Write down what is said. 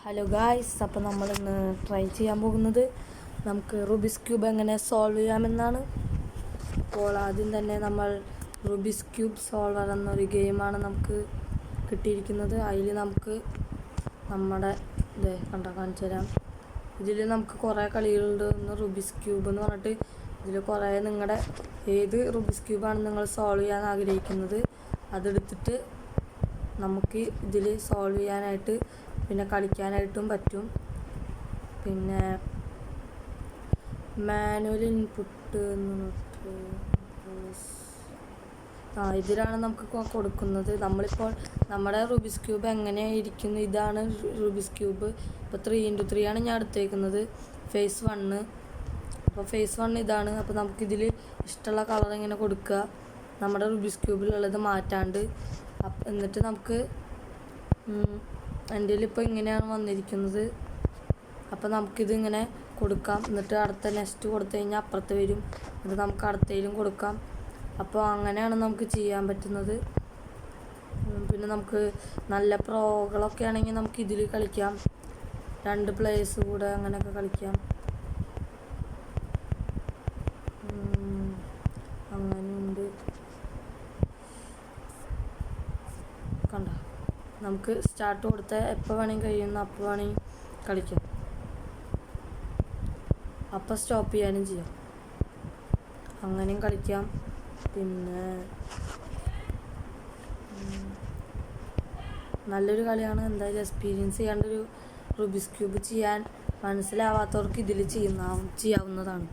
Hello guys, അപ്പോൾ നമ്മളിന്ന് try ചെയ്യാൻ പോകുന്നത് നമുക്ക് റുബിക്സ് ക്യൂബ് എങ്ങനെ സോൾവ് ചെയ്യാമെന്നാണ്. അപ്പോൾ ആദ്യം തന്നെ നമ്മൾ റുബിക്സ് ക്യൂബ് സോൾവർ എന്നൊരു ഗെയിമാണ് നമുക്ക് കിട്ടിയിരിക്കുന്നത്. അതിൽ നമുക്ക് നമ്മുടെ കാണിച്ചു തരാം. ഇതിൽ നമുക്ക് കുറേ കളികളുണ്ട്. റുബിക്സ് ക്യൂബ് എന്ന് പറഞ്ഞിട്ട് ഇതിൽ കുറേ നിങ്ങളുടെ ഏത് റുബിക്സ് ക്യൂബാണ് നിങ്ങൾ സോൾവ് ചെയ്യാൻ ആഗ്രഹിക്കുന്നത് അതെടുത്തിട്ട് നമുക്ക് ഇതിൽ സോൾവ് ചെയ്യാനായിട്ട് പിന്നെ കളിക്കാനായിട്ടും പറ്റും. പിന്നെ മാനുവൽ ഇൻപുട്ട് ഇതിലാണ് നമുക്ക് കൊടുക്കുന്നത്. നമ്മളിപ്പോൾ നമ്മുടെ റുബിക്സ് ക്യൂബ് എങ്ങനെയായിരിക്കുന്നു, ഇതാണ് റുബിക്സ് ക്യൂബ്. ഇപ്പോൾ 3x3 ആണ് ഞാൻ എടുത്തേക്കുന്നത്, ഫേസ് 1. അപ്പോൾ ഫേസ് 1 ഇതാണ്. അപ്പോൾ നമുക്കിതിൽ ഇഷ്ടമുള്ള കളർ ഇങ്ങനെ കൊടുക്കുക, നമ്മുടെ റുബിക്സ് ക്യൂബിലുള്ളത് മാറ്റാണ്ട്. എന്നിട്ട് നമുക്ക് എൻ്റെ ഇപ്പോൾ ഇങ്ങനെയാണ് വന്നിരിക്കുന്നത്. അപ്പോൾ നമുക്കിതിങ്ങനെ കൊടുക്കാം. എന്നിട്ട് അടുത്ത നെക്സ്റ്റ് കൊടുത്തു കഴിഞ്ഞാൽ അപ്പുറത്ത് വരും. എന്നിട്ട് നമുക്ക് അടുത്തയിലും കൊടുക്കാം. അപ്പോൾ അങ്ങനെയാണ് നമുക്ക് ചെയ്യാൻ പറ്റുന്നത്. പിന്നെ നമുക്ക് നല്ല പ്രോകളൊക്കെ ആണെങ്കിൽ നമുക്ക് ഇതിൽ കളിക്കാം. 2 പ്ലേയേഴ്സ് കൂടെ അങ്ങനെയൊക്കെ കളിക്കാം. അങ്ങനെയുണ്ട്. കണ്ട, നമുക്ക് സ്റ്റാർട്ട് കൊടുത്താൽ എപ്പോൾ വേണമെങ്കിൽ കഴിയുന്ന അപ്പോൾ വേണമെങ്കിൽ കളിക്കാം. അപ്പോൾ സ്റ്റോപ്പ് ചെയ്യാനും ചെയ്യാം, അങ്ങനെയും കളിക്കാം. പിന്നെ നല്ലൊരു കളിയാണ്. എന്തായാലും എക്സ്പീരിയൻസ് ചെയ്യാണ്ടൊരു റുബിക്സ് ക്യൂബ് ചെയ്യാൻ മനസ്സിലാവാത്തവർക്ക് ഇതിൽ ചെയ്യാവുന്നതാണ്.